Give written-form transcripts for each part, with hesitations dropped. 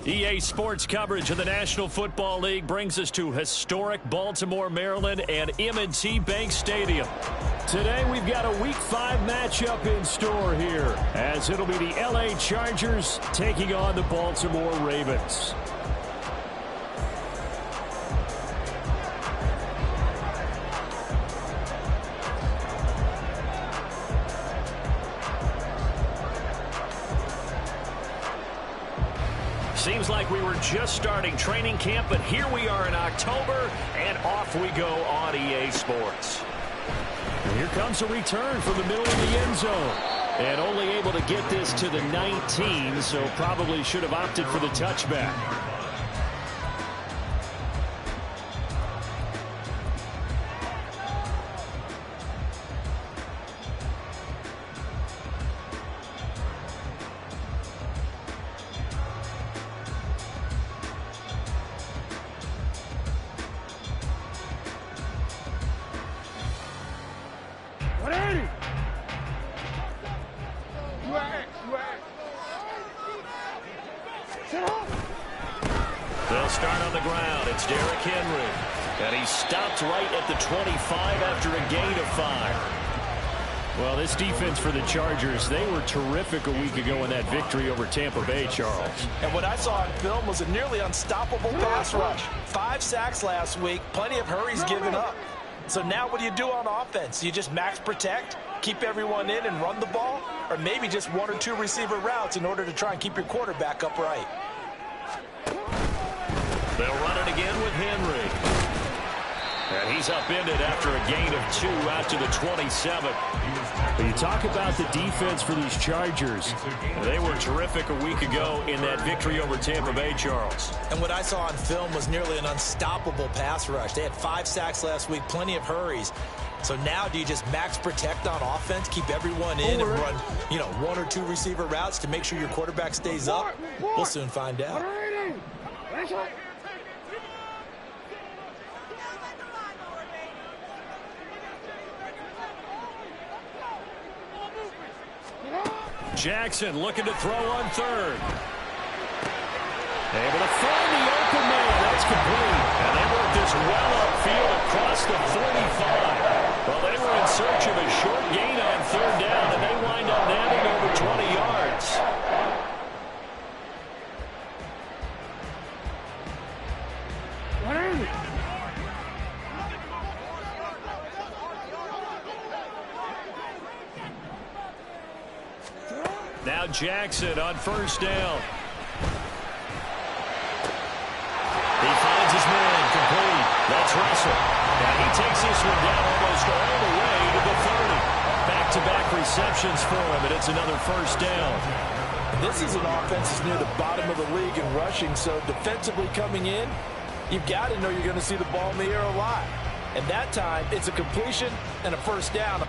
EA Sports coverage of the National Football League brings us to historic Baltimore, Maryland, and M&T Bank Stadium. Today we've got a Week 5 matchup in store here, as it'll be the LA Chargers taking on the Baltimore Ravens. Seems like we were just starting training camp, but here we are in October, and off we go on EA Sports. And here comes a return from the middle of the end zone. And only able to get this to the 19, so probably should have opted for the touchback. They'll start on the ground. It's Derrick Henry. And he's stopped right at the 25 after a gain of 5. Well, this defense for the Chargers, they were terrific a week ago in that victory over Tampa Bay, Charles. And what I saw on film was a nearly unstoppable pass rush. 5 sacks last week, plenty of hurries given up. So now what do you do on offense? You just max protect, keep everyone in and run the ball, or maybe just 1 or 2 receiver routes in order to try and keep your quarterback upright. They'll run it again with Henry. And he's upended after a gain of 2 out to the 27. But you talk about the defense for these Chargers. They were terrific a week ago in that victory over Tampa Bay, Charles. And what I saw on film was nearly an unstoppable pass rush. They had 5 sacks last week, plenty of hurries. So now do you just max protect on offense, keep everyone in and run, 1 or 2 receiver routes to make sure your quarterback stays up? We'll soon find out. Jackson looking to throw on 3rd. Able to find the open man. That's complete. And they work this well upfield across the 45. Well, they were in search of a short gain on 3rd down, and they wind up netting over 20 yards. Now Jackson on 1st down. He finds his man complete. That's Russell. And he takes this one down almost all the way to the 30. Back-to-back receptions for him, and it's another 1st down. This is an offense that's near the bottom of the league in rushing, so defensively coming in, you've got to know you're going to see the ball in the air a lot. And that time, it's a completion and a 1st down.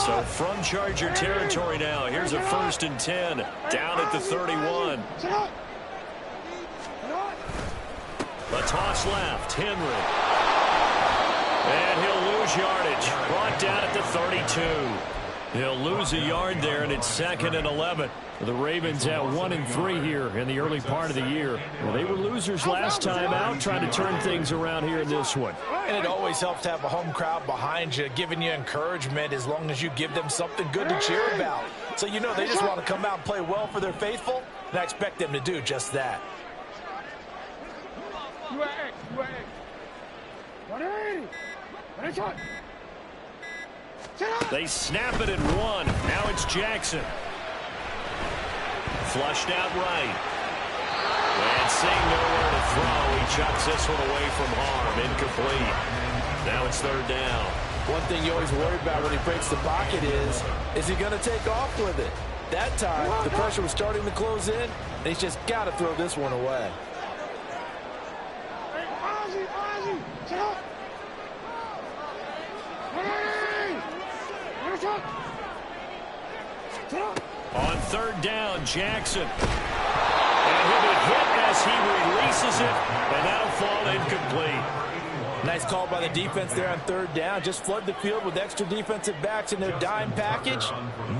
So from Charger territory now, here's a 1st and 10 down at the 31. A toss left, Henry. And he'll lose yardage. Brought down at the 32. He'll lose a yard there, and it's 2nd and 11. The Ravens at 1-3 here in the early part of the year. Well, they were losers last time out, trying to turn things around here in this one. And it always helps to have a home crowd behind you, giving you encouragement as long as you give them something good to cheer about. So you know they just want to come out and play well for their faithful, and I expect them to do just that. They snap it at 1. Now it's Jackson. Flushed out right. And seeing nowhere to throw, he chucks this one away from harm. Incomplete. Now it's 3rd down. One thing you always worry about when he breaks the pocket is he going to take off with it? That time, the pressure was starting to close in, and he's just got to throw this one away. On 3rd down, Jackson. And he'll be hit as he releases it, and that'll fall incomplete. Nice call by the defense there on 3rd down. Just flood the field with extra defensive backs in their dime package.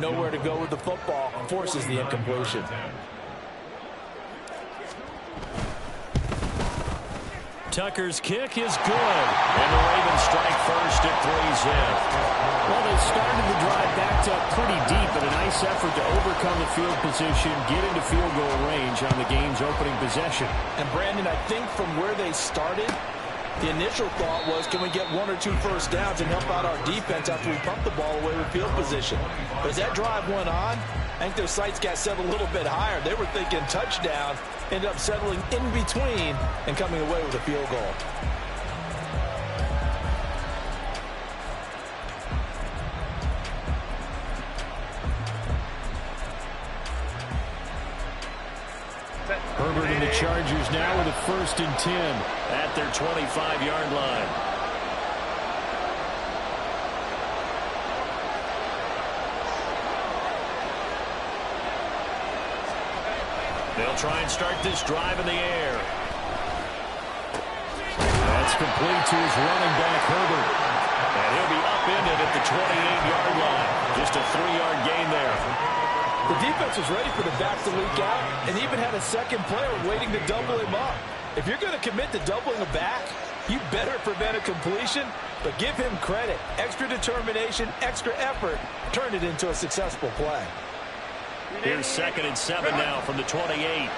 Nowhere to go with the football. Forces the incompletion. Tucker's kick is good. And the Ravens strike first at 3-zip. Well, they started the drive backed up pretty deep, but a nice effort to overcome the field position, get into field goal range on the game's opening possession. And Brandon, I think from where they started, the initial thought was, can we get 1 or 2 first downs and help out our defense after we pump the ball away with field position? But as that drive went on, I think their sights got set a little bit higher. They were thinking touchdown, ended up settling in between and coming away with a field goal. Herbert and the Chargers now with a 1st and 10 at their 25-yard line. They'll try and start this drive in the air. That's complete to his running back, Herbert. And he'll be upended at the 28-yard line. Just a 3-yard gain there. The defense was ready for the back to leak out and even had a second player waiting to double him up. If you're going to commit to doubling a back, you better prevent a completion, but give him credit. Extra determination, extra effort, turned it into a successful play. Here's 2nd and 7 now from the 28.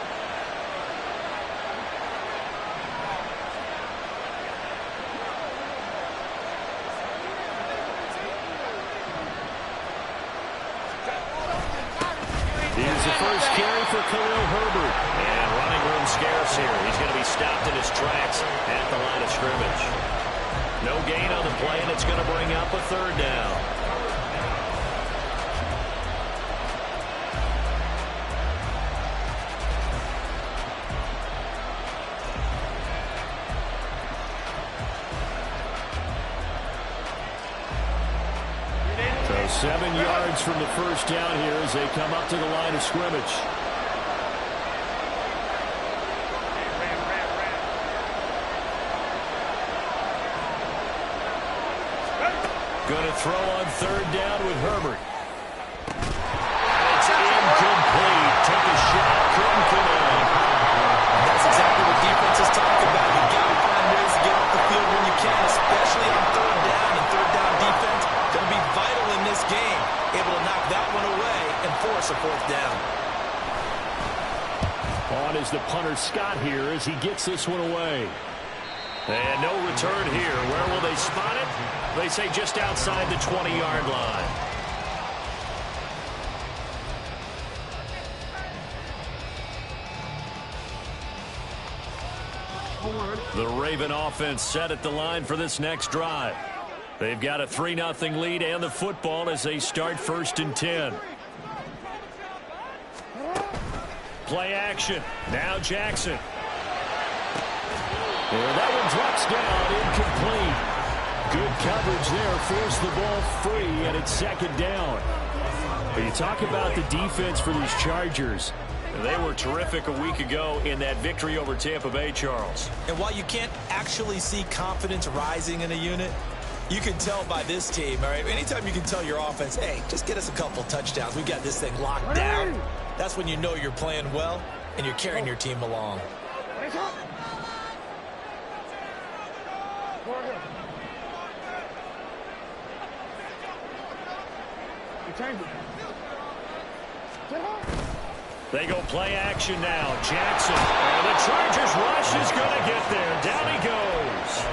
Here's the first carry for Khalil Herbert. And running room scarce here. He's going to be stopped in his tracks at the line of scrimmage. No gain on the play, and it's going to bring up a 3rd down. So 7 yards from the first down here as they come up to the line of scrimmage. Going to throw on 3rd down with Herbert. It's incomplete. Took a shot, couldn't connect. That's exactly what defense is talking about. You got to find ways to get off the field when you can, especially on 3rd down. And 3rd down defense going to be vital in this game. Able to knock that one away and force a 4th down. On is the punter Scott here as he gets this one away. And no return here. Where will they spot it? They say just outside the 20-yard line. The Raven offense set at the line for this next drive. They've got a 3-0 lead and the football as they start 1st and 10. Play action. Now Jackson. And that one drops down, incomplete. Good coverage there. Force the ball free, and it's second down. But you talk about the defense for these Chargers. They were terrific a week ago in that victory over Tampa Bay, Charles. And while you can't actually see confidence rising in a unit, you can tell by this team, all right? Anytime you can tell your offense, hey, just get us a couple touchdowns. We've got this thing locked down. That's when you know you're playing well and you're carrying your team along. They go play action now. Jackson. And the Chargers rush is going to get there. Down he goes.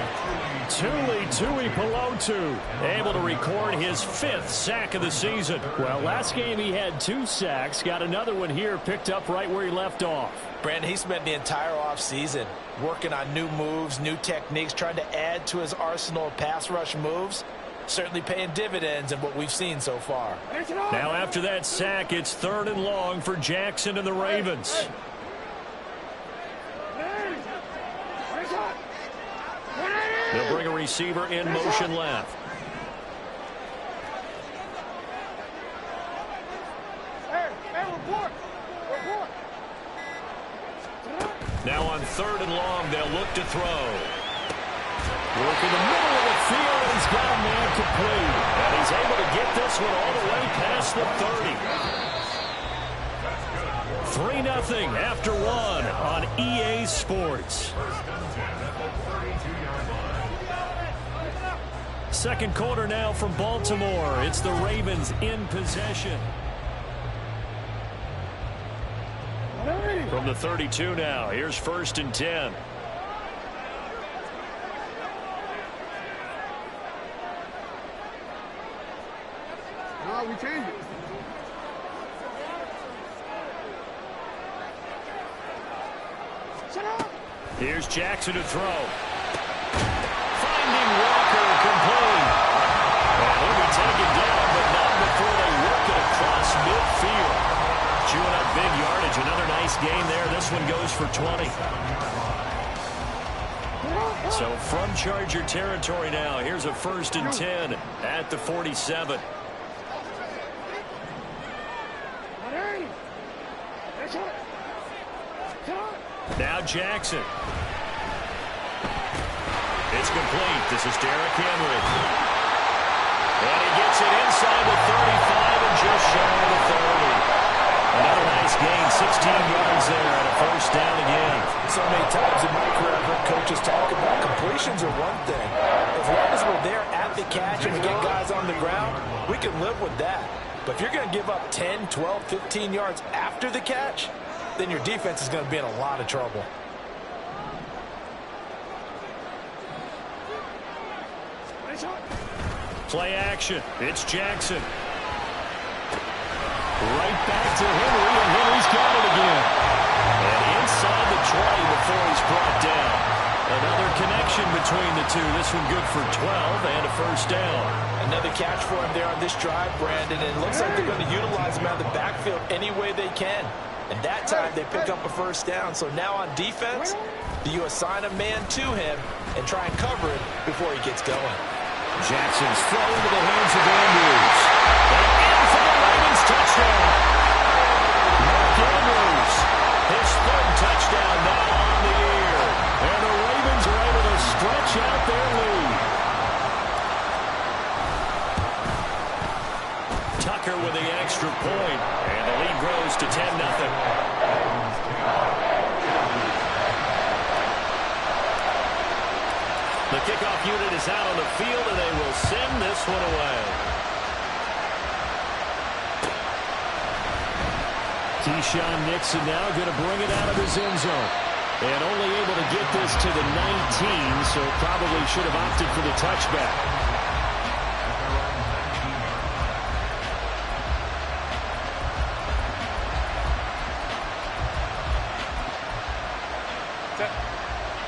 Tuli Pelotu able to record his 5th sack of the season. Well, last game he had 2 sacks. Got another one here, picked up right where he left off. Brandon, he spent the entire offseason working on new moves, new techniques, trying to add to his arsenal of pass rush moves. Certainly paying dividends in what we've seen so far. Now after that sack, it's 3rd and long for Jackson and the Ravens. They'll bring a receiver in motion left. Now on 3rd and long, they'll look to throw. Work in the middle of the field, and he's got a man complete. And he's able to get this one all the way past the 30. 3-0 after 1 on EA Sports. Second quarter now from Baltimore. It's the Ravens in possession. From the 32 now, here's 1st and 10. We change it. Here's Jackson to throw. Finding Walker complete. And he'll be taken down, but not before they work it across midfield. Chewing up big yardage. Another nice gain there. This one goes for 20. So from Charger territory now, here's a 1st and 10 at the 47. Now Jackson. It's complete. This is Derrick Henry. And he gets it inside the 35 and just shy of the 30. Another nice gain, 16 yards there and a 1st down again. So many times in my career I've heard coaches talk about completions are one thing. As long as we're there at the catch and we get guys on the ground, we can live with that. But if you're going to give up 10, 12, 15 yards after the catch, then your defense is going to be in a lot of trouble. Play action. It's Jackson. Right back to Henry, and Henry's got it again. And inside the 20 before he's brought down. Another connection between the two. This one good for 12 and a 1st down. Another catch for him there on this drive, Brandon. And it looks like they're going to utilize him out of the backfield any way they can. And that time they pick up a 1st down. So now on defense, do you assign a man to him and try and cover it before he gets going? Jackson's throw into the hands of Andrews. And in for the Ravens touchdown. Mark Andrews, his 3rd touchdown now on the year. And the Ravens are able to stretch out their lead. Tucker with the extra point. And the lead grows to 10-0. The kickoff unit is out on the field, and they will send this one away. Keyshawn Nixon now going to bring it out of his end zone. And only able to get this to the 19, so probably should have opted for the touchback.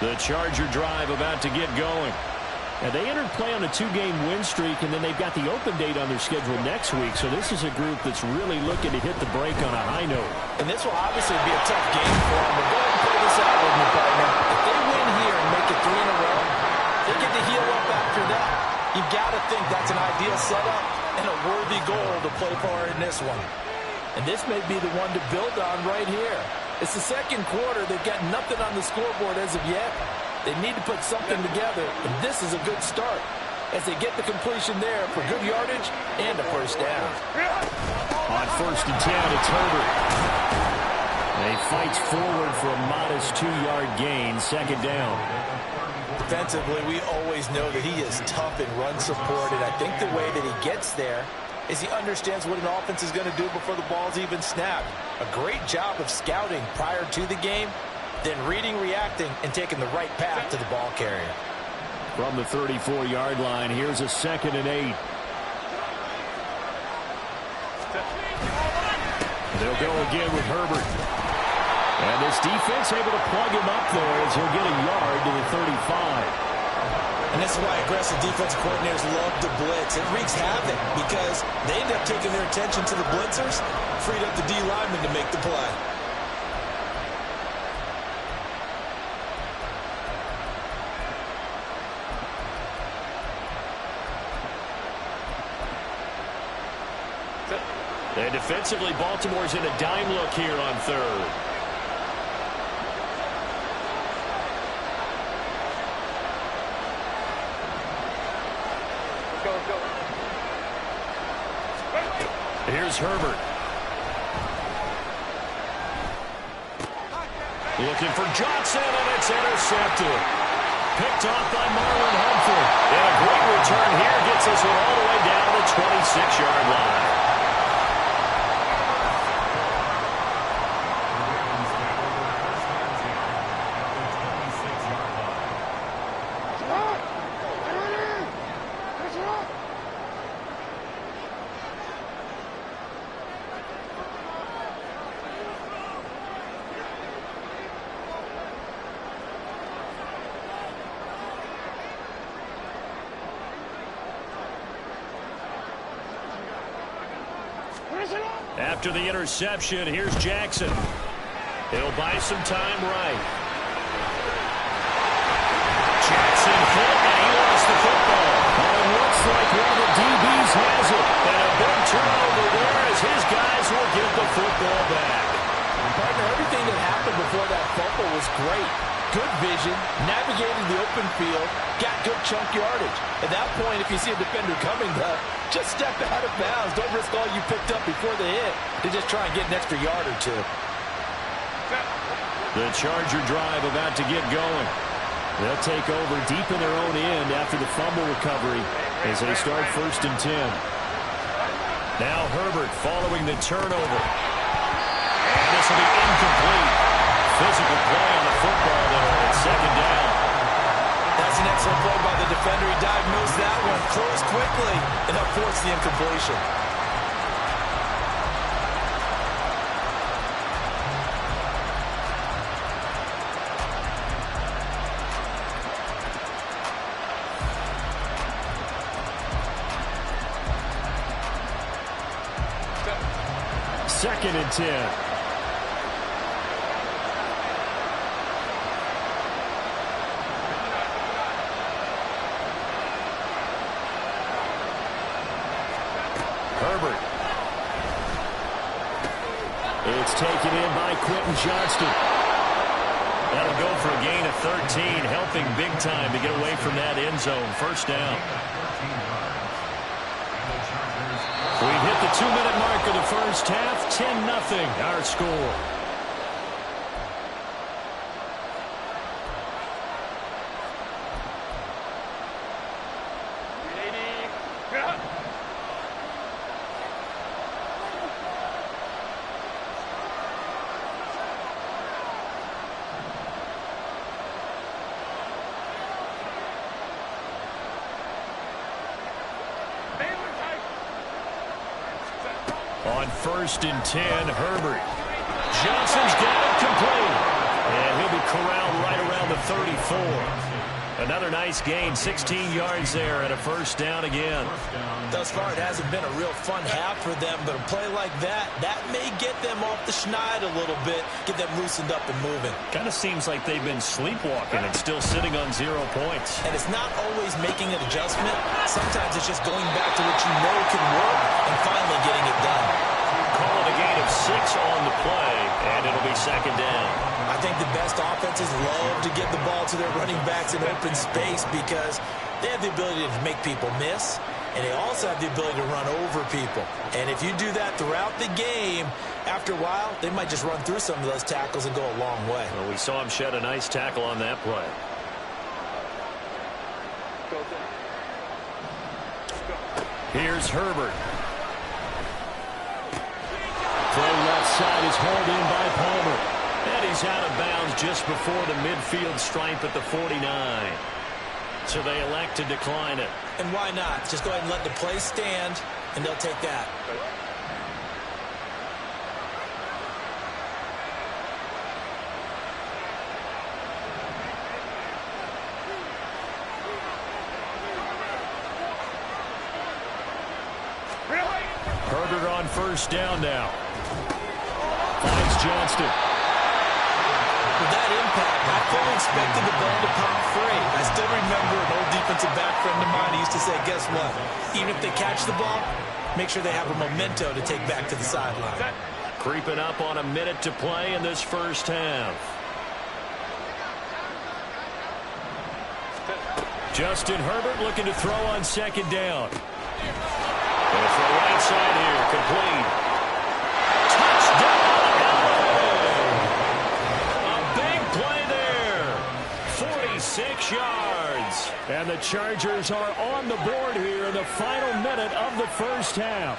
The Charger drive about to get going. And they entered play on a 2-game win streak, and then they've got the open date on their schedule next week. So this is a group that's really looking to hit the break on a high note. And this will obviously be a tough game for them. But go ahead and play this out with me, partner. If they win here and make it 3 in a row, they get to heal up after that. this one. And this may be the one to build on right here. It's the second quarter. They've got nothing on the scoreboard as of yet. They need to put something together, and this is a good start as they get the completion there for good yardage and a first down. On 1st and 10, it's Herbert. He fights forward for a modest 2-yard gain, 2nd down. Defensively, we always know that he is tough in run support, and I think the way that he gets there is he understands what an offense is going to do before the ball's even snapped. A great job of scouting prior to the game, then reading, reacting, and taking the right path to the ball carrier. From the 34-yard line, here's a 2nd and 8. They'll go again with Herbert. And this defense able to plug him up there as he'll get a yard to the 35. And this is why aggressive defensive coordinators love to blitz. It wreaks havoc because they end up taking their attention to the blitzers, freed up the D lineman to make the play. And defensively, Baltimore's in a dime look here on 3rd. Here's Herbert. Looking for Johnson, and it's intercepted. Picked off by Marlon Humphrey. And a great return here gets us all the way down to the 26-yard line. After the interception, here's Jackson. He'll buy some time right. Jackson hit, and he lost the football. And it looks like one of the DBs has it. And a big turnover there as his guys will get the football back. Partner, everything that happened before that fumble was great. Good vision, navigated the open field, got good chunk yardage. At that point, if you see a defender coming, just step out of bounds. Don't risk all you picked up before the hit to just try and get an extra yard or two. The Charger drive about to get going. They'll take over deep in their own end after the fumble recovery as they start 1st and 10. Now Herbert following the turnover. And this will be incomplete. Physical play on the football there at 2nd down. That's an excellent play by the defender. He diagnosed that one, closed quickly, and helped force the incompletion. Second and 10. Herbert. It's taken in by Quentin Johnston. That'll go for a gain of 13, helping big time to get away from that end zone. 1st down. We've hit the 2-minute mark of the first half. 10-0 our score. On 1st and 10, Herbert. Johnson's got it complete. And he'll be corralled right around the 34. Another nice gain, 16 yards there and a 1st down again. Thus far, it hasn't been a real fun half for them, but a play like that may get them off the schneid a little bit, get them loosened up and moving. Kind of seems like they've been sleepwalking and still sitting on 0 points. And it's not always making an adjustment. Sometimes it's just going back to what you know can work and finally getting it done. on the play, and it'll be second down. I think the best offenses love to get the ball to their running backs in open space because they have the ability to make people miss, and they also have the ability to run over people. And if you do that throughout the game, after a while, they might just run through some of those tackles and go a long way. Well, we saw him shed a nice tackle on that play. Here's Herbert. Play left side is hauled in by Palmer. And he's out of bounds just before the midfield stripe at the 49. So they elect to decline it. And why not? Just go ahead and let the play stand, and they'll take that. Herbert on first down now. Finds Johnston. With that impact, I fully expected the ball to pop free. I still remember an old defensive back friend of mine used to say, guess what? Even if they catch the ball, make sure they have a memento to take back to the sideline. Creeping up on a minute to play in this first half. Justin Herbert looking to throw on second down. Going to throw right side here, complete. Touchdown, LA! A big play there. 46 yards. And the Chargers are on the board here in the final minute of the first half.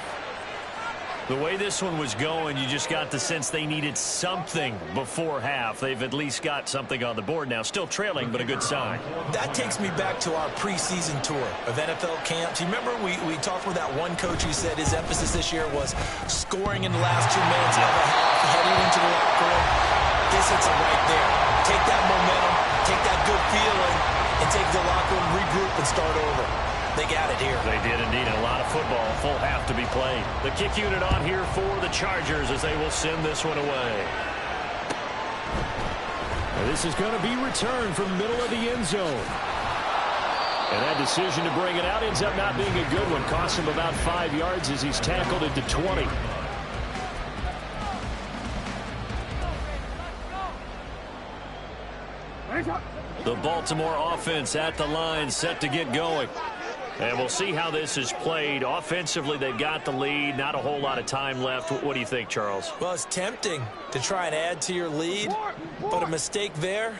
The way this one was going, you just got the sense they needed something before half. They've at least got something on the board now. Still trailing, but a good sign. That takes me back to our preseason tour of NFL camps. You remember we talked with that one coach who said his emphasis this year was scoring in the last 2 minutes of a half, heading into the locker room. This hits it right there. Take that momentum, take that good feeling, and take the locker room, regroup, and start over. They got it here. They did indeed. A lot of football, full half to be played. The kick unit on here for the Chargers as they will send this one away. And this is going to be returned from middle of the end zone. And that decision to bring it out ends up not being a good one. Costs him about 5 yards as he's tackled at the 20. The Baltimore offense at the line, set to get going. And we'll see how this is played. Offensively, they've got the lead. Not a whole lot of time left. What do you think, Charles? Well, it's tempting to try and add to your lead, but a mistake there,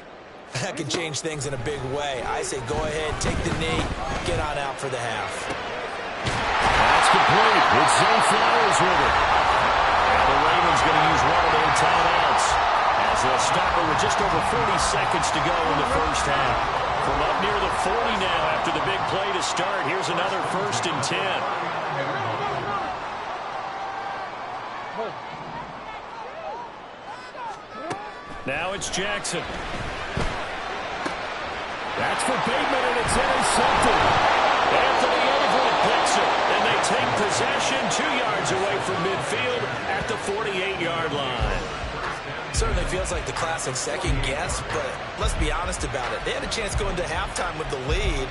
that can change things in a big way. I say go ahead, take the knee, get on out for the half. That's complete. It's Zay Flowers with it. And the Ravens going to use one of their timeouts as they'll stop it with just over 40 seconds to go in the first half. From up near the 40 now after the big play to start. Here's another 1st and 10. Now it's Jackson. That's for Bateman, and it's intercepted. Anthony Everett picks it, and they take possession 2 yards away from midfield at the 48-yard line. Certainly feels like the classic second guess, but let's be honest about it. They had a chance going to halftime with the lead.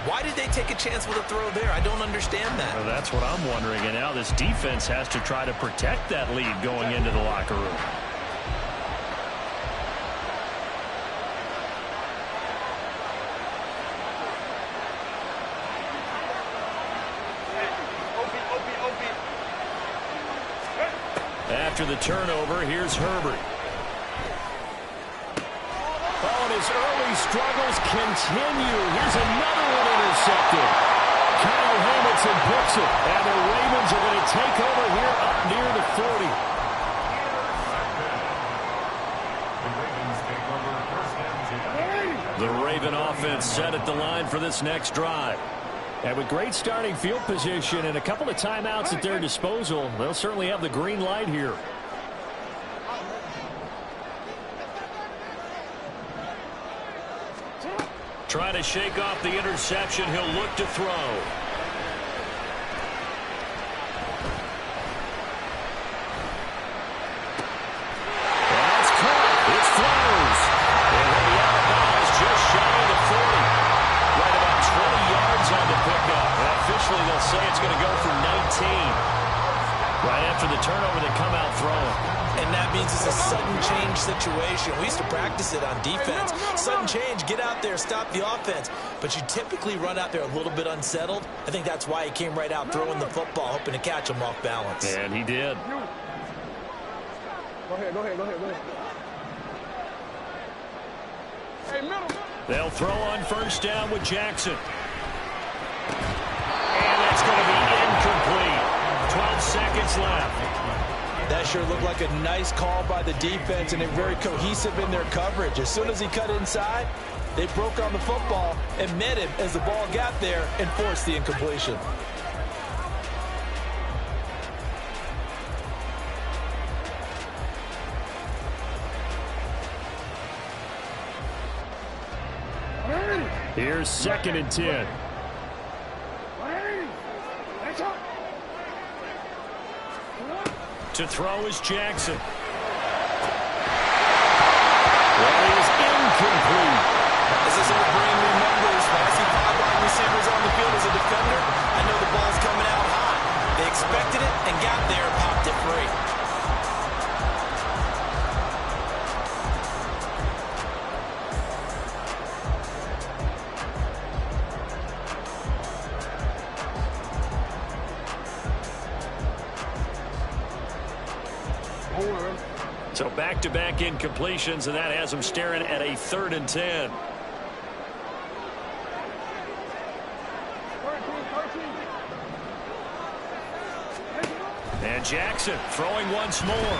Why did they take a chance with a throw there? I don't understand that. Well, that's what I'm wondering. And now this defense has to try to protect that lead going into the locker room. After the turnover, here's Herbert. Oh, and his early struggles continue. Here's another one intercepted. Kyle Hamilton picks it, and the Ravens are going to take over here up near the 40. The Raven offense set at the line for this next drive. And with great starting field position and a couple of timeouts at their disposal, they'll certainly have the green light here. Trying to shake off the interception. He'll look to throw. That's caught. It's Flowers. And he'll be out of bounds just shy of the 40. Right about 20 yards on the pickup. And officially they'll say it's going to go for 19. Right after the turnover, they come out throwing. situation. We used to practice it on defense. Sudden change, get out there, stop the offense. But you typically run out there a little bit unsettled. I think that's why he came right out throwing the football, hoping to catch him off balance. And he did. Go ahead. Hey, middle. They'll throw on first down with Jackson. And that's going to be incomplete. 12 seconds left. That sure looked like a nice call by the defense, and they're very cohesive in their coverage. As soon as he cut inside, they broke on the football and met him as the ball got there and forced the incompletion. Here's 2nd and 10. To throw is Jackson. That is incomplete. As this old brain remembers, when I see 5 wide receivers on the field as a defender, I know the ball's coming out high. They expected it and got there and popped it free. So back-to-back incompletions, and that has them staring at a 3rd and 10. And Jackson throwing once more.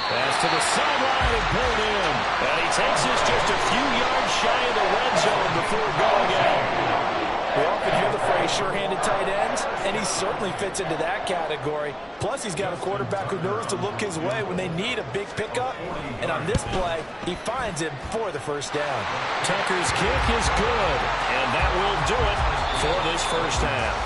Pass to the sideline and pulled in. And he takes us just a few yards shy of the red zone before going out. We often hear the phrase sure-handed tight ends, and he certainly fits into that category. Plus, he's got a quarterback who knows to look his way when they need a big pickup. And on this play, he finds him for the first down. Tucker's kick is good, and that will do it for this first half.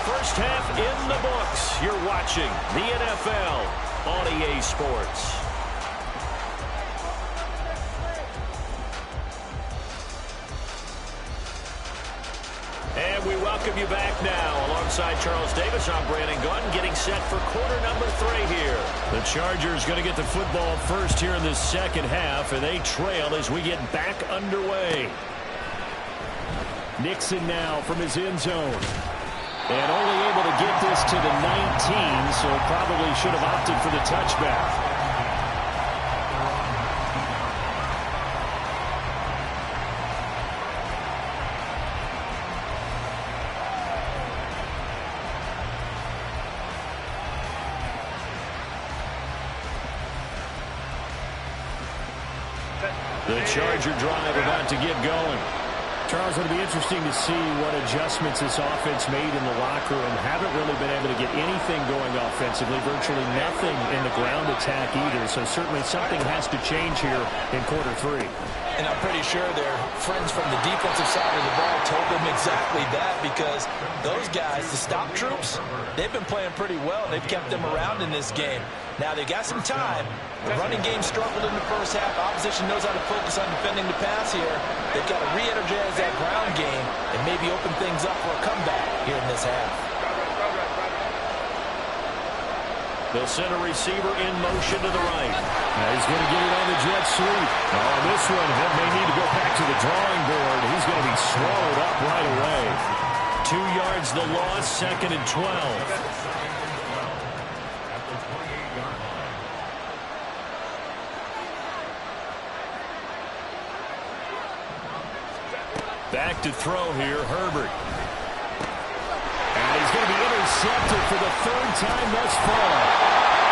First half in the books. You're watching the NFL on EA Sports. And we welcome you back now. Alongside Charles Davis, I'm Brandon Gaunt, getting set for quarter number 3 here. The Chargers going to get the football first here in this second half, and they trail as we get back underway. Nixon now from his end zone. And only able to get this to the 19, so probably should have opted for the touchback. The Charger drive about to get going. Charles, it'll be interesting to see what adjustments this offense made in the locker room. Haven't really been able to get anything going offensively, virtually nothing in the ground attack either. So certainly something has to change here in quarter 3. And I'm pretty sure their friends from the defensive side of the ball told them exactly that, because those guys, the stop troops, they've been playing pretty well, and they've kept them around in this game. Now, they've got some time. The running game struggled in the first half. Opposition knows how to focus on defending the pass here. They've got to re-energize that ground game and maybe open things up for a comeback here in this half. They'll send a receiver in motion to the right. Now he's going to get it on the jet sweep. On this one, he may need to go back to the drawing board. He's going to be swallowed up right away. 2 yards the loss, 2nd and 12. Back to throw here, Herbert. And he's going to be intercepted for the 3rd time thus far.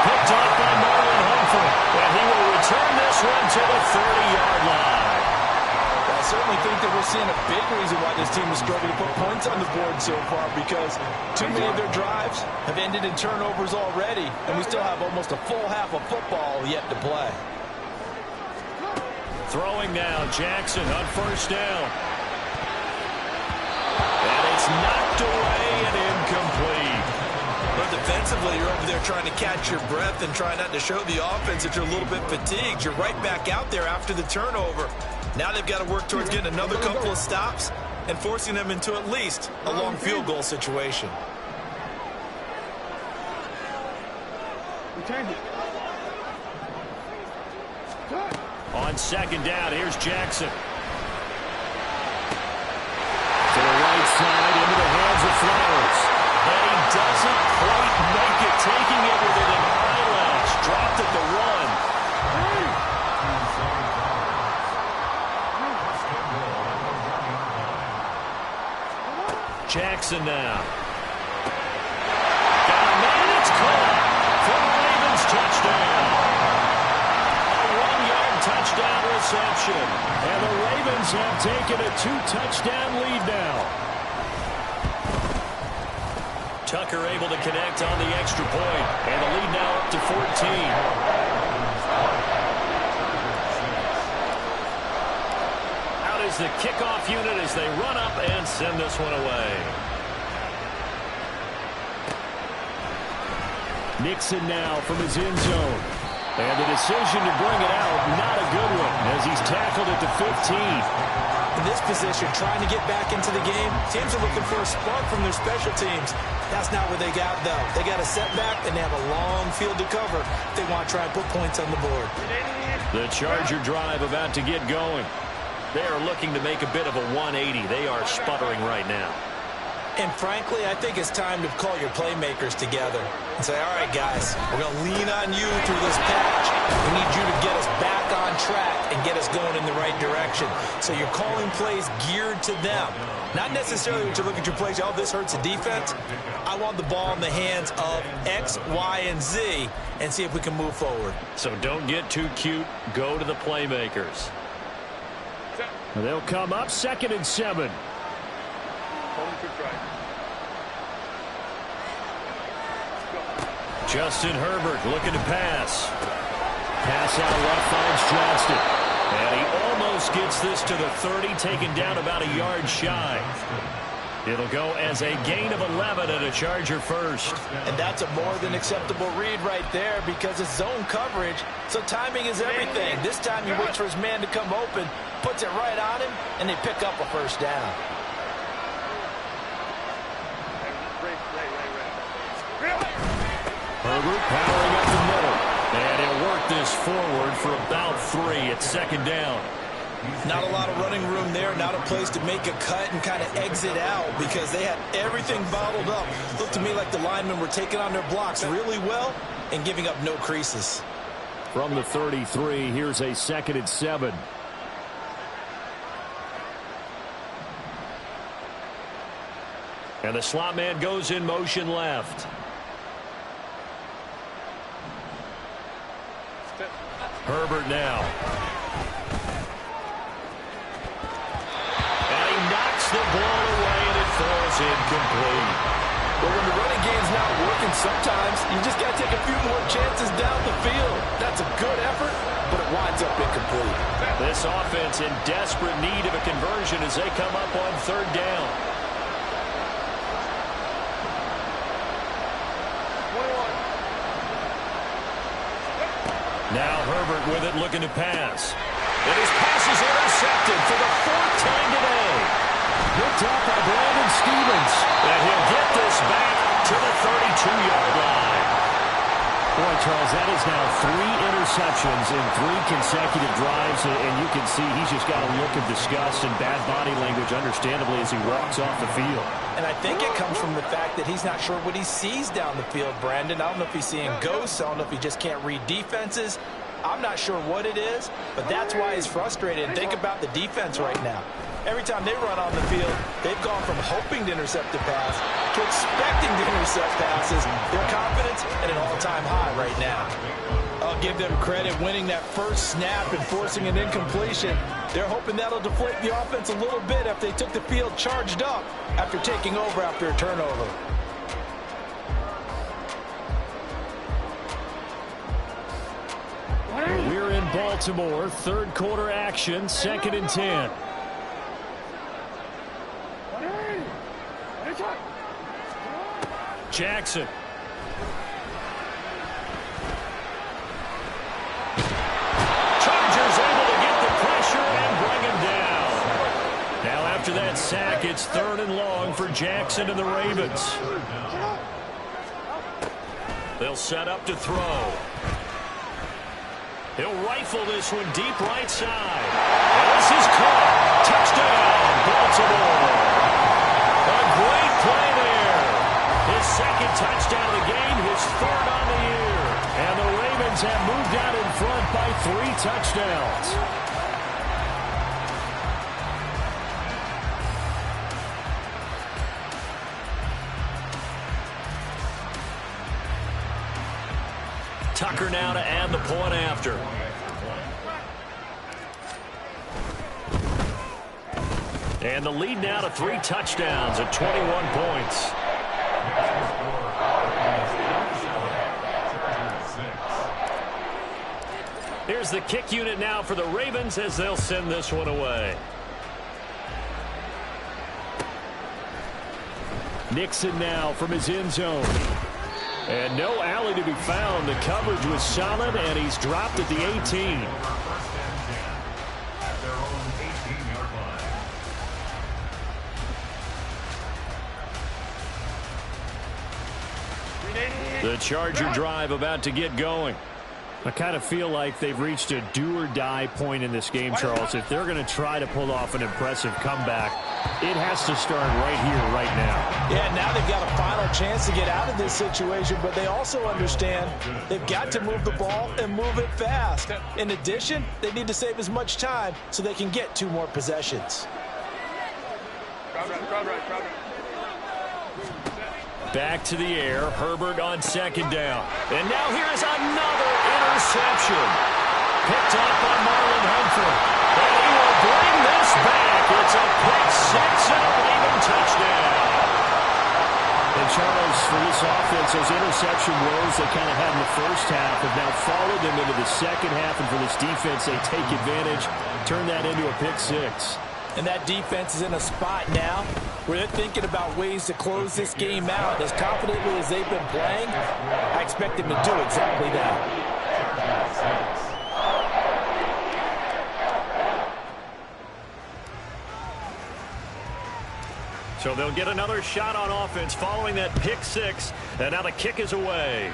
Picked off by Marlon Humphrey. And he will return this one to the 30-yard line. I certainly think that we're seeing a big reason why this team has struggled to put points on the board so far, because too many of their drives have ended in turnovers already, and we still have almost a full half of football yet to play. Throwing now, Jackson on first down. And it's knocked away and incomplete. But defensively, you're over there trying to catch your breath and try not to show the offense that you're a little bit fatigued. You're right back out there after the turnover. Now they've got to work towards getting another couple of stops and forcing them into at least a long field goal situation. We change it. On second down, here's Jackson. To the right side, into the hands of Flowers. And he doesn't quite make it, taking it within an eyelash. Dropped at the 1. Jackson now. Got a man, it's caught for the Ravens touchdown. A 1-yard touchdown reception. And the Ravens have taken a 2-touchdown lead now. Tucker able to connect on the extra point. And the lead now up to 14. Out is the kickoff unit as they run up and send this one away. Nixon now from his end zone. And the decision to bring it out, not a good one, as he's tackled at the 15. In this position, trying to get back into the game, teams are looking for a spark from their special teams. That's not what they got, though. They got a setback, and they have a long field to cover if they want to try and put points on the board. The Charger drive about to get going. They are looking to make a bit of a 180. They are sputtering right now. And frankly, I think it's time to call your playmakers together and say, all right, guys, we're going to lean on you through this patch. We need you to get us back on track and get us going in the right direction. So you're calling plays geared to them. Not necessarily when you look at your plays, oh, this hurts the defense. I want the ball in the hands of X, Y, and Z and see if we can move forward. So don't get too cute. Go to the playmakers. They'll come up 2nd and 7. Justin Herbert looking to pass. Pass out left finds Johnston. And he almost gets this to the 30, taken down about a yard shy. It'll go as a gain of 11 and a Charger first. And that's a more than acceptable read right there because it's zone coverage, so timing is everything. This time he waits for his man to come open, puts it right on him, and they pick up a first down. Herbert powering up the middle. And he'll work this forward for about 3 at 2nd down. Not a lot of running room there, not a place to make a cut and kind of exit out because they had everything bottled up. Looked to me like the linemen were taking on their blocks really well and giving up no creases. From the 33, here's a 2nd and 7. And the slot man goes in motion left. Herbert now. And he knocks the ball away, and it falls incomplete. But when the running game's not working, sometimes you just got to take a few more chances down the field. That's a good effort, but it winds up incomplete. This offense in desperate need of a conversion as they come up on 3rd down. Now Herbert with it, looking to pass. And his pass is intercepted for the 4th time today. Picked up by Brandon Stevens. And he'll get this back to the 32-yard line. Boy, Charles, that is now 3 interceptions in 3 consecutive drives. And you can see he's just got a look of disgust and bad body language, understandably, as he walks off the field. And I think it comes from the fact that he's not sure what he sees down the field, Brandon. I don't know if he's seeing ghosts. I don't know if he just can't read defenses. I'm not sure what it is, but that's why he's frustrated. And think about the defense right now. Every time they run on the field, they've gone from hoping to intercept a pass to expecting to intercept passes. Their confidence at an all-time high right now. I'll give them credit winning that first snap and forcing an incompletion. They're hoping that'll deflate the offense a little bit if they took the field charged up after taking over after a turnover. We're in Baltimore, 3rd quarter action, 2nd and 10. Jackson. Chargers able to get the pressure and bring him down. Now after that sack, it's 3rd and long for Jackson and the Ravens. They'll set up to throw. He'll rifle this one deep right side. And this is caught. Touchdown, Baltimore. A great play there. His second touchdown of the game, his third on the year. And the Ravens have moved out in front by 3 touchdowns. Tucker now to add the point after. And the lead now to 3 touchdowns at 21 points. Here's the kick unit now for the Ravens as they'll send this one away. Nixon now from his end zone. And no alley to be found. The coverage was solid, and he's dropped at the 18. The Charger drive about to get going. I kind of feel like they've reached a do-or-die point in this game, Charles. If they're going to try to pull off an impressive comeback, it has to start right here, right now. Yeah, now they've got a final chance to get out of this situation, but they also understand they've got to move the ball and move it fast. In addition, they need to save as much time so they can get 2 more possessions. Back to the air. Herbert on second down. And now here is another interception. Picked up by Marlon Humphrey. And he will bring this back. It's a pick 6 and a Raven touchdown. And Charles, for this offense, those interception woes they kind of had in the first half have now followed them into the second half. And for this defense, they take advantage, turn that into a pick 6. And that defense is in a spot now where they're thinking about ways to close this game out. As confidently as they've been playing, I expect them to do exactly that. So they'll get another shot on offense following that pick 6. And now the kick is away.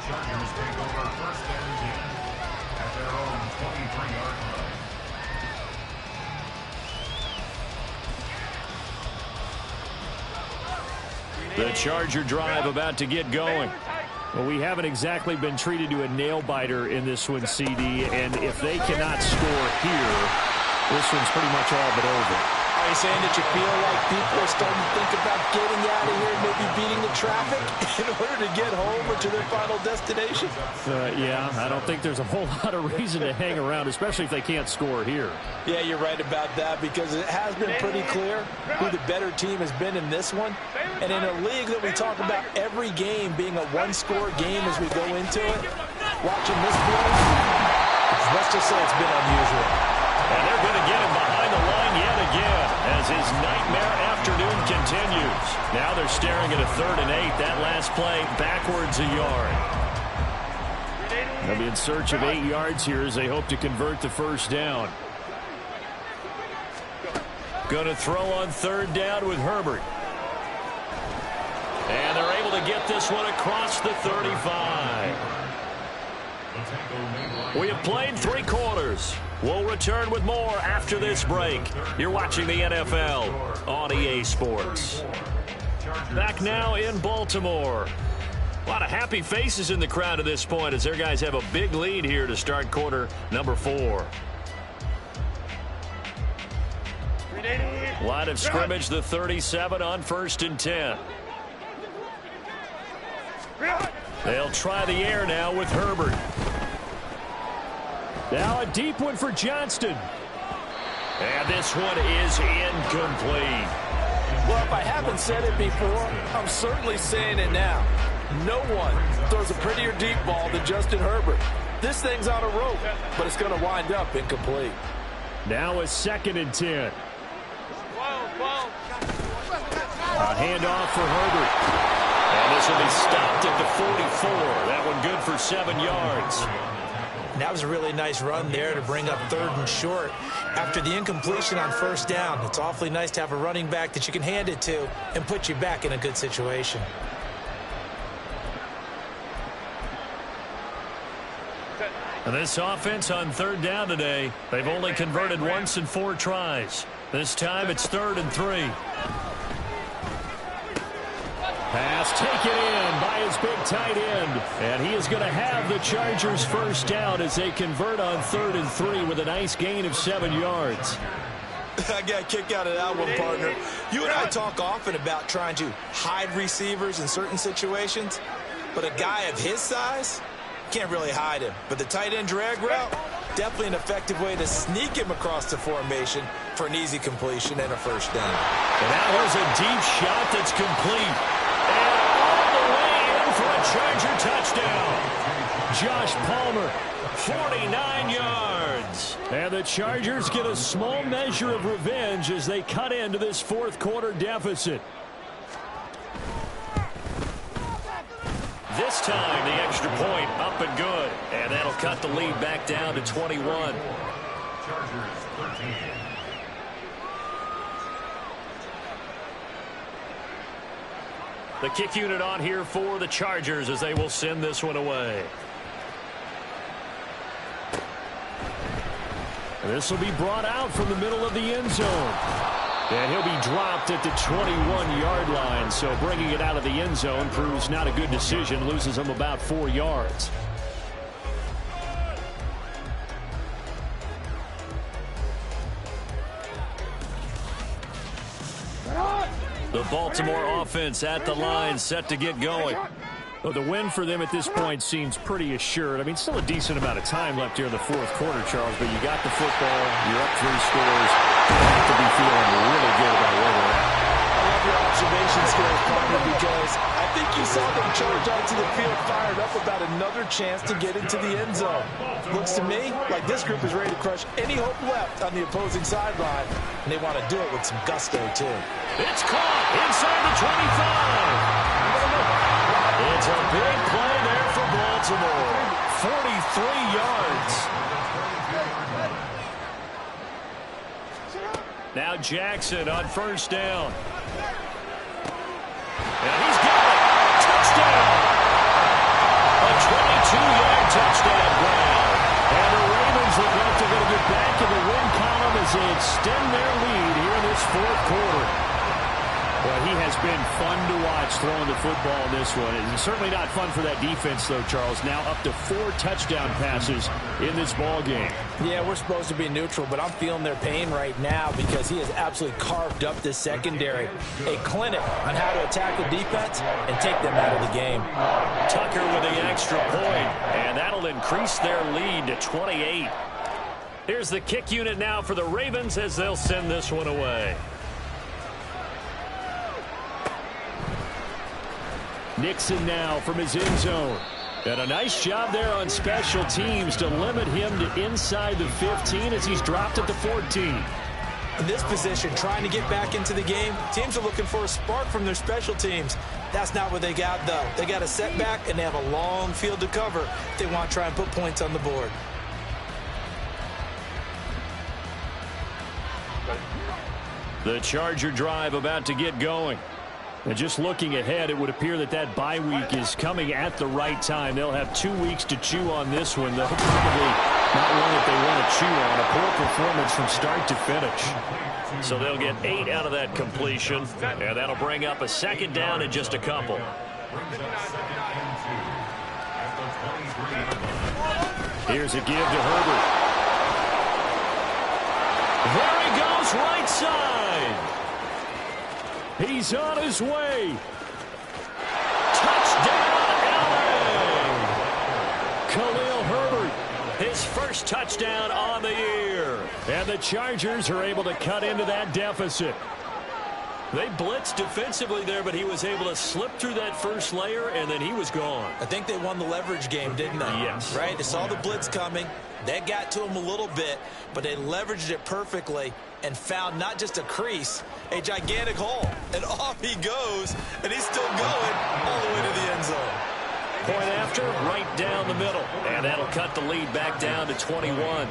Chargers take over 1st and 10 at their own 23-yard line. The Charger drive about to get going. Well, we haven't exactly been treated to a nail-biter in this one, CD, and if they cannot score here, this one's pretty much all but over. Are you saying that you feel like people are starting to think about getting out of here and maybe beating the traffic in order to get home or to their final destination? Yeah, I don't think there's a whole lot of reason to hang around, especially if they can't score here. Yeah, you're right about that because it has been pretty clear who the better team has been in this one. And in a league that we talk about every game being a one-score game as we go into it, watching this play, let's just say it's been unusual. And they're going to get him behind the line yet again as his nightmare afternoon continues. Now they're staring at a 3rd and 8. That last play backwards a yard. They'll be in search of 8 yards here as they hope to convert the first down. Going to throw on 3rd down with Herbert. And they're able to get this one across the 35. We have played 3 quarters. We'll return with more after this break. You're watching the NFL on EA Sports. Back now in Baltimore. A lot of happy faces in the crowd at this point as their guys have a big lead here to start quarter number 4. Line of scrimmage, the 37 on 1st and 10. They'll try the air now with Herbert. Now a deep one for Johnston. And this one is incomplete. Well, if I haven't said it before, I'm certainly saying it now. No one throws a prettier deep ball than Justin Herbert. This thing's on a rope, but it's going to wind up incomplete. Now a 2nd and 10. A handoff for Herbert. And this will be stopped at the 44. That one good for 7 yards. And that was a really nice run there to bring up 3rd and short. After the incompletion on 1st down, it's awfully nice to have a running back that you can hand it to and put you back in a good situation. And this offense on 3rd down today, they've only converted once in 4 tries. This time it's 3rd and 3. Pass taken in by his big tight end. And he is going to have the Chargers 1st down as they convert on 3rd and 3 with a nice gain of 7 yards. I got a kick out of that one, partner. You and I talk often about trying to hide receivers in certain situations, but a guy of his size can't really hide him. But the tight end drag route, definitely an effective way to sneak him across the formation for an easy completion and a 1st down. And now here's a deep shot that's complete. And all the way in for a Charger touchdown. Josh Palmer, 49 yards. And the Chargers get a small measure of revenge as they cut into this 4th quarter deficit. This time, the extra point up and good. And that'll cut the lead back down to 21. Chargers 13. The kick unit on here for the Chargers as they will send this one away. This will be brought out from the middle of the end zone. And he'll be dropped at the 21-yard line. So bringing it out of the end zone proves not a good decision. Loses him about 4 yards. The Baltimore offense at the line, set to get going. Well, the win for them at this point seems pretty assured. I mean, still a decent amount of time left here in the 4th quarter, Charles, but you got the football, you're up 3 scores. You have to be feeling really good about where they're at. I love your observation skills, partner, because I think you saw them charge onto the field fired up about another chance to get into the end zone. Looks to me like this group is ready to crush any hope left on the opposing sideline, and they want to do it with some gusto, too. It's caught inside the 25. It's a big play there for Baltimore. 43 yards. Now Jackson on 1st down. And he's got it. Touchdown. A 22-yard touchdown grab. And the Ravens look like they're going to get back in the win column as they extend their lead here in this 4th quarter. Well, he has been fun to watch throwing the football in this one. It's certainly not fun for that defense, though, Charles. Now up to 4 touchdown passes in this ball game. Yeah, we're supposed to be neutral, but I'm feeling their pain right now because he has absolutely carved up this secondary. A clinic on how to attack the defense and take them out of the game. Tucker with the extra point, and that'll increase their lead to 28. Here's the kick unit now for the Ravens as they'll send this one away. Nixon now from his end zone. And a nice job there on special teams to limit him to inside the 15 as he's dropped at the 14. In this position, trying to get back into the game, teams are looking for a spark from their special teams. That's not what they got, though. They got a setback, and they have a long field to cover if they want to try and put points on the board. The Charger drive about to get going. And just looking ahead, it would appear that that bye week is coming at the right time. They'll have 2 weeks to chew on this one. They'll probably not one that they want to chew on. A poor performance from start to finish. So they'll get 8 out of that completion, and that'll bring up a 2nd down in just a couple. Here's a give to Herbert. There he goes, right side. He's on his way. Touchdown, LA! Khalil Herbert, his first touchdown on the year. And the Chargers are able to cut into that deficit. They blitzed defensively there, but he was able to slip through that first layer, and then he was gone. I think they won the leverage game, didn't they? Yes. Right? They saw the blitz coming. That got to him a little bit, but they leveraged it perfectly and found not just a crease, a gigantic hole. And off he goes, and he's still going all the way to the end zone. Point after, right down the middle. And that'll cut the lead back down to 21.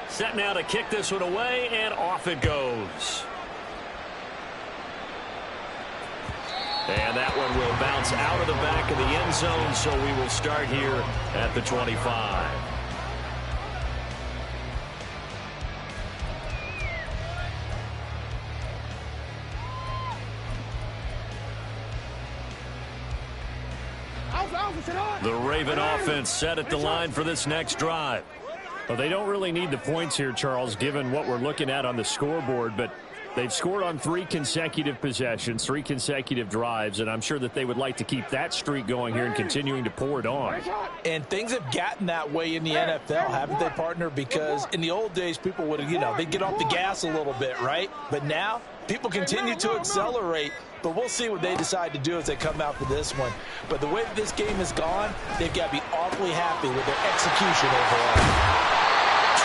Set now to kick this one away, and off it goes. And that one will bounce out of the back of the end zone, so we will start here at the 25. The Raven offense set at the line for this next drive. Well, they don't really need the points here, Charles, given what we're looking at on the scoreboard, but they've scored on 3 consecutive possessions, 3 consecutive drives, and I'm sure that they would like to keep that streak going here and continuing to pour it on. And things have gotten that way in the NFL, haven't they, partner? Because in the old days, people would, they'd get off the gas a little bit, right? But now, people continue to accelerate. But we'll see what they decide to do as they come out for this one. But the way that this game has gone, they've got to be awfully happy with their execution overall.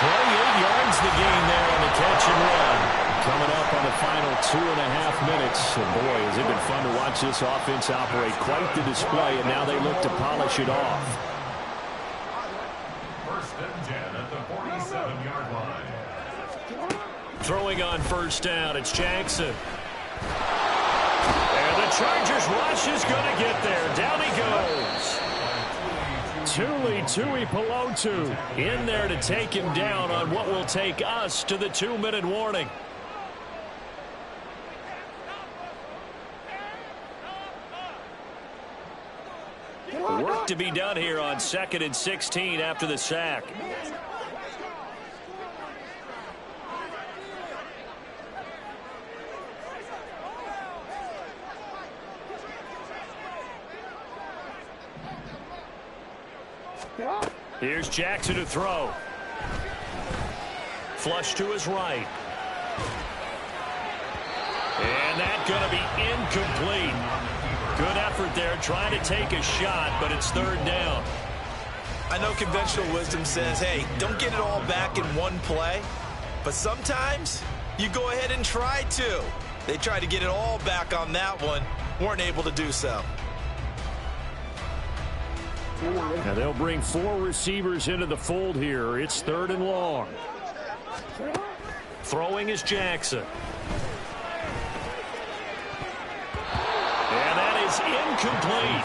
28 yards the gain there on the catch and run. Coming up on the final 2.5 minutes. And boy, has it been fun to watch this offense operate. Quite the display, and now they look to polish it off. First and 10 at the 47-yard line. Throwing on first down, it's Jackson. And the Chargers rush is going to get there. Down he goes. Tuli Pelotu In there to take him down on what will take us to the 2-minute warning. Work to be done here on 2nd and 16 after the sack. Here's Jackson to throw. Flush to his right. And that's going to be incomplete. Good effort there trying to take a shot, but it's 3rd down. I know conventional wisdom says, hey, don't get it all back in one play. But sometimes you go ahead and try to. They tried to get it all back on that one. Weren't able to do so. Now they'll bring 4 receivers into the fold here. It's 3rd and long. Throwing is Jackson. And that is incomplete.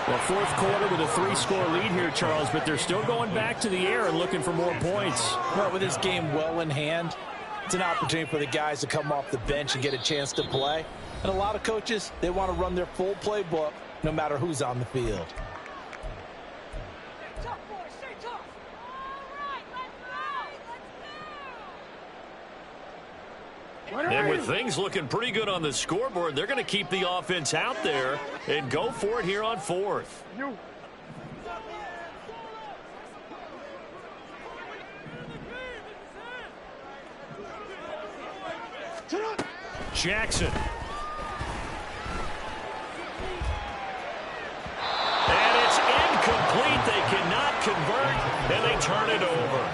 Well, 4th quarter with a 3-score lead here, Charles, but they're still going back to the air and looking for more points. Well, with this game well in hand, it's an opportunity for the guys to come off the bench and get a chance to play. And a lot of coaches, they want to run their full playbook no matter who's on the field. And with things looking pretty good on the scoreboard, they're going to keep the offense out there and go for it here on 4th. Jackson. And it's incomplete. They cannot convert, and they turn it over.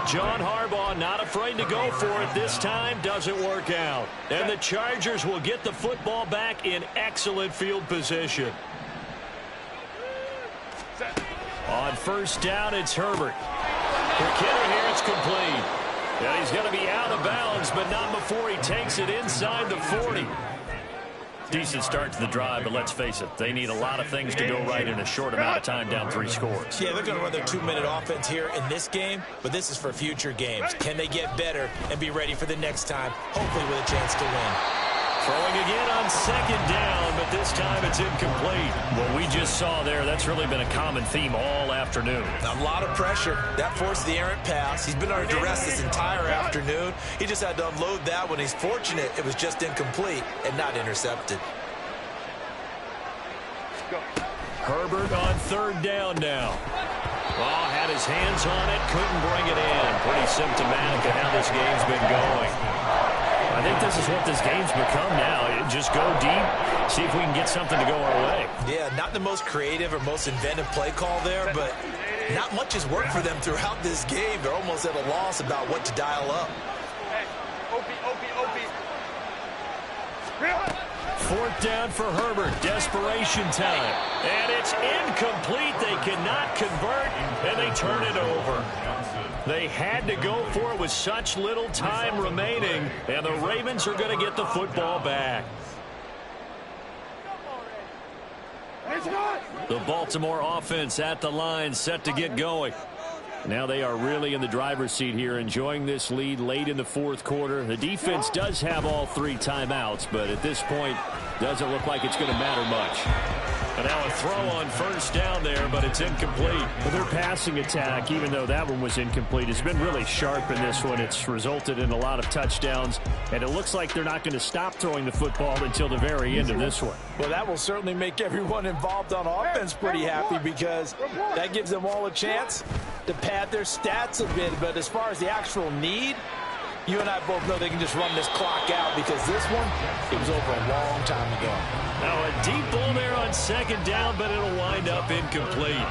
John Harbaugh not afraid to go for it this time. Doesn't work out. And the Chargers will get the football back in excellent field position. On first down, it's Herbert. For Kittle here, it's complete. And he's going to be out of bounds, but not before he takes it inside the 40. Decent start to the drive, but let's face it, they need a lot of things to go right in a short amount of time, down 3 scores. Yeah, they're going to run their 2-minute offense here in this game, but this is for future games. Can they get better and be ready for the next time, hopefully with a chance to win? Throwing again on 2nd down, but this time it's incomplete. What we just saw there, that's really been a common theme all afternoon. A lot of pressure. That forced the errant pass. He's been under duress this entire afternoon. He just had to unload that one. He's fortunate it was just incomplete and not intercepted. Herbert on 3rd down now. Oh, had his hands on it, couldn't bring it in. Pretty symptomatic of how this game's been going. I think this is what this game's become now. Just go deep, see if we can get something to go our way. Yeah, not the most creative or most inventive play call there, but not much has worked for them throughout this game. They're almost at a loss about what to dial up. 4th down for Herbert. Desperation time. And it's incomplete. They cannot convert, and they turn it over. They had to go for it with such little time remaining, and the Ravens are going to get the football back. The Baltimore offense at the line, set to get going. Now they are really in the driver's seat here, enjoying this lead late in the 4th quarter. The defense does have all 3 timeouts, but at this point, doesn't look like it's going to matter much. And now a throw on 1st down there, but it's incomplete. Well, their passing attack, even though that one was incomplete, has been really sharp in this one. It's resulted in a lot of touchdowns, and it looks like they're not going to stop throwing the football until the very end of this one. Well, that will certainly make everyone involved on offense pretty happy, because that gives them all a chance to pad their stats a bit. But as far as the actual need, you and I both know they can just run this clock out, because this one, it was over a long time ago. Now a deep ball there on 2nd down, but it'll wind up incomplete.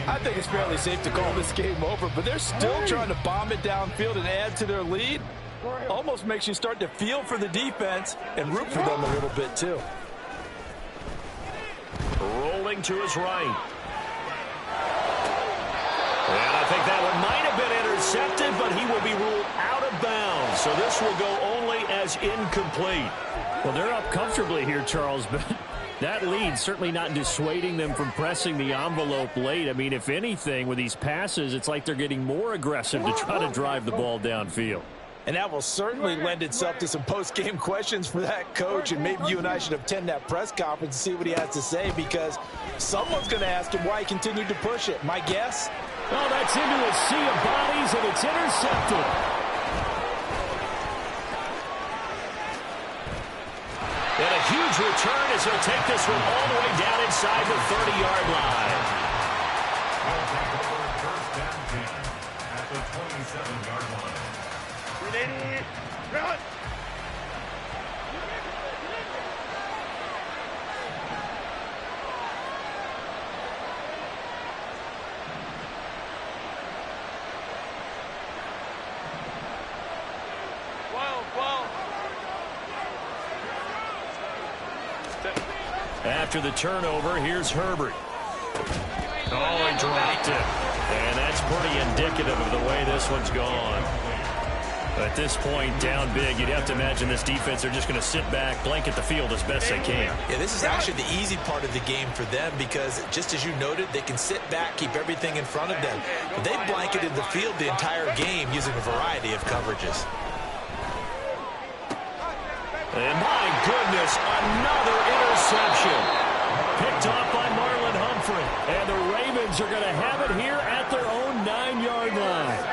I think it's fairly safe to call this game over, but they're still trying to bomb it downfield and add to their lead. Almost makes you start to feel for the defense and root for them a little bit too. Rolling to his right. And I think that one might have been intercepted, but he will be ruled out of bounds. So this will go only as incomplete. Well, they're up comfortably here, Charles, but that lead certainly not dissuading them from pressing the envelope late. I mean, if anything, with these passes, it's like they're getting more aggressive to try to drive the ball downfield. And that will certainly lend itself to some post-game questions for that coach, and maybe you and I should attend that press conference and see what he has to say, because someone's going to ask him why he continued to push it. My guess? Oh, that's into a sea of bodies, and it's intercepted. And a huge return as he'll take this one all the way down inside the 30-yard line. First down 10 at the 27-yard line. Run. After the turnover, here's Herbert. Oh, he dropped it. And that's pretty indicative of the way this one's gone. At this point, down big, you'd have to imagine this defense are just going to sit back, blanket the field as best they can. Yeah, this is actually the easy part of the game for them, because just as you noted, they can sit back, keep everything in front of them. But they blanketed the field the entire game using a variety of coverages. And my goodness, another interception. Picked off by Marlon Humphrey. And the Ravens are going to have it here at their own 9-yard line.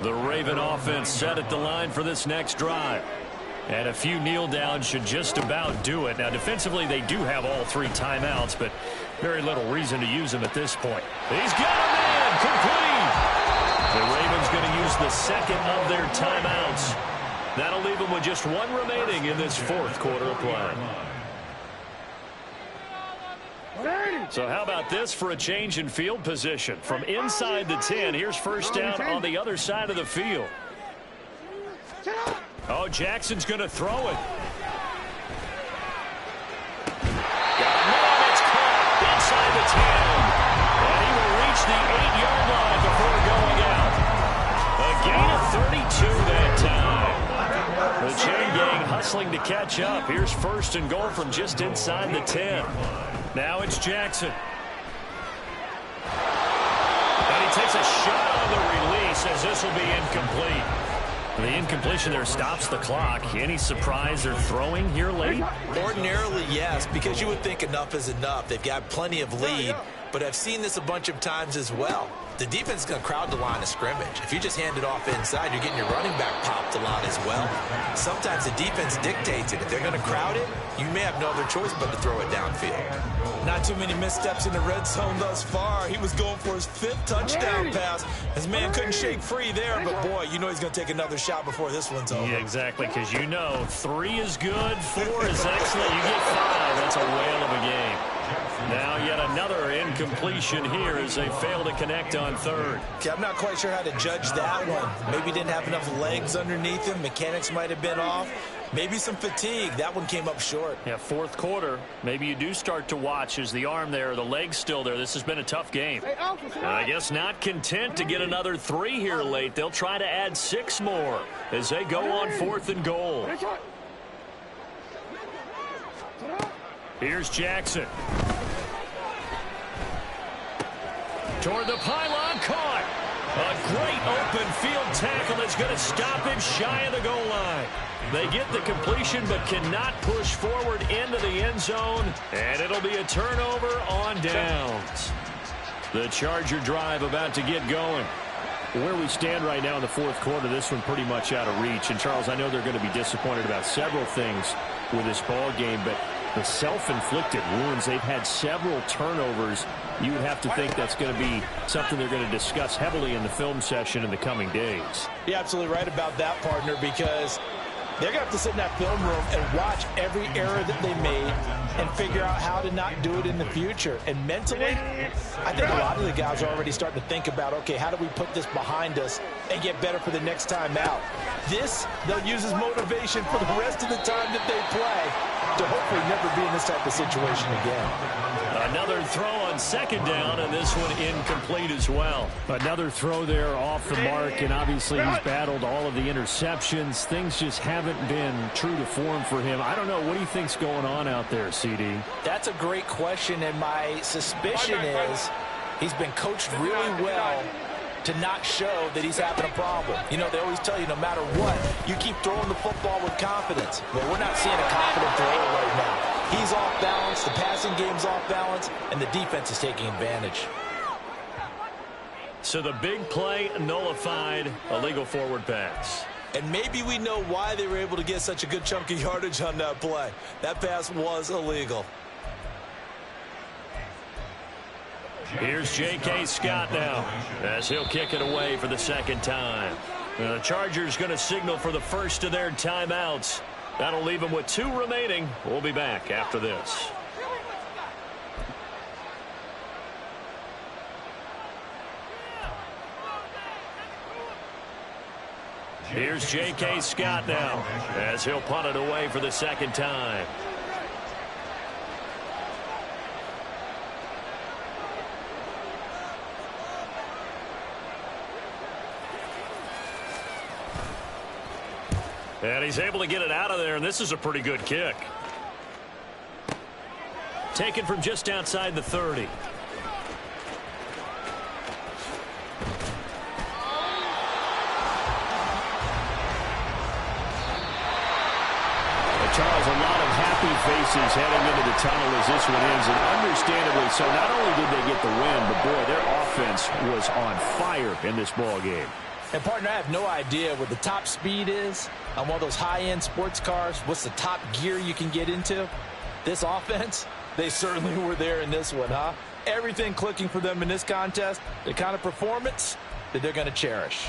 The Raven offense set at the line for this next drive. And a few kneel downs should just about do it. Now, defensively, they do have all 3 timeouts, but very little reason to use them at this point. He's got a man, complete. The Ravens going to use the 2nd of their timeouts. That'll leave them with just 1 remaining in this 4th quarter of play. So how about this for a change in field position? From inside the 10, here's 1st down on the other side of the field. Oh, Jackson's going to throw it. Got a man that's caught inside the 10. And he will reach the 8-yard line before going out. A gain of 32 that time. The chain gang hustling to catch up. Here's 1st and goal from just inside the 10. Now it's Jackson. And he takes a shot on the release as this will be incomplete. The incompletion there stops the clock. Any surprise they're throwing here late? Ordinarily, yes, because you would think enough is enough. They've got plenty of lead, but I've seen this a bunch of times as well. The defense is going to crowd the line of scrimmage. If you just hand it off inside, you're getting your running back popped a lot as well. Sometimes the defense dictates it. If they're going to crowd it, you may have no other choice but to throw it downfield. Not too many missteps in the red zone thus far. He was going for his 5th touchdown pass. His man couldn't shake free there, but boy, you know he's going to take another shot before this one's over. Yeah, exactly, because you know 3 is good, 4 is excellent. You get 5, that's a whale of a game. Now yet another incompletion here as they fail to connect on third. Okay, I'm not quite sure how to judge that one. Maybe didn't have enough legs underneath him. Mechanics might have been off. Maybe some fatigue. That one came up short. Yeah, fourth quarter. Maybe you do start to watch as the arm there, the leg's still there. This has been a tough game. I guess not content to get another 3 here late. They'll try to add 6 more as they go on 4th and goal. Here's Jackson. Toward the pylon, caught. A great open field tackle that's going to stop him shy of the goal line. They get the completion but cannot push forward into the end zone, and it'll be a turnover on downs. The Charger drive about to get going. Where we stand right now in the fourth quarter, this one pretty much out of reach. And, Charles, I know they're going to be disappointed about several things with this ball game, but the self-inflicted wounds, they've had several turnovers. You would have to think that's going to be something they're going to discuss heavily in the film session in the coming days. You're absolutely right about that, partner, because they're going to have to sit in that film room and watch every error that they made and figure out how to not do it in the future. And mentally, I think a lot of the guys are already starting to think about, okay, how do we put this behind us and get better for the next time out? This, they'll use as motivation for the rest of the time that they play to hopefully never be in this type of situation again. Another throw on second down, and this one incomplete as well. Another throw there off the mark, and obviously he's battled all of the interceptions. Things just haven't been true to form for him. I don't know. What do you think's going on out there, CD? That's a great question, and my suspicion is he's been coached really well to not show that he's having a problem. You know, they always tell you no matter what, you keep throwing the football with confidence. Well, we're not seeing a confident thrower right now. He's off balance, the passing game's off balance, and the defense is taking advantage. So the big play nullified, a legal forward pass. And maybe we know why they were able to get such a good chunk of yardage on that play. That pass was illegal. Here's J.K. Scott now as he'll kick it away for the second time. The Chargers going to signal for the first of their timeouts. That'll leave them with 2 remaining. We'll be back after this. Here's J.K. Scott now as he'll punt it away for the second time. And he's able to get it out of there, and this is a pretty good kick. Taken from just outside the 30. Charles, a lot of happy faces heading into the tunnel as this one ends, and understandably so. Not only did they get the win, but boy, their offense was on fire in this ball game. And, partner, I have no idea what the top speed is on one of those high-end sports cars. What's the top gear you can get into? This offense, they certainly were there in this one, huh? Everything clicking for them in this contest, the kind of performance that they're going to cherish.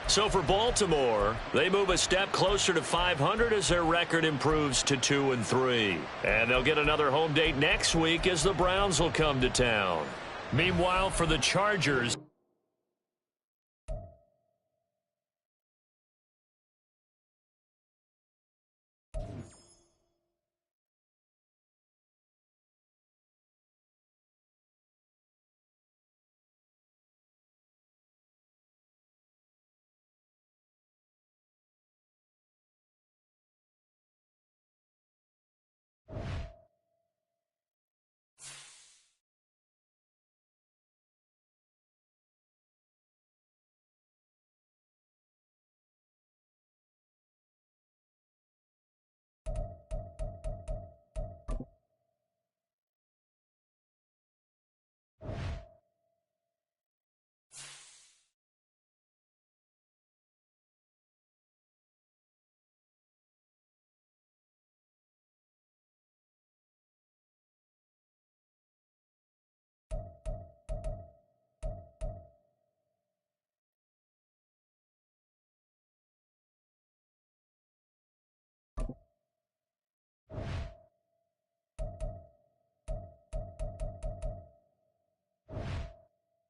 So for Baltimore, they move a step closer to 500 as their record improves to 2-3. And they'll get another home date next week as the Browns will come to town. Meanwhile, for the Chargers,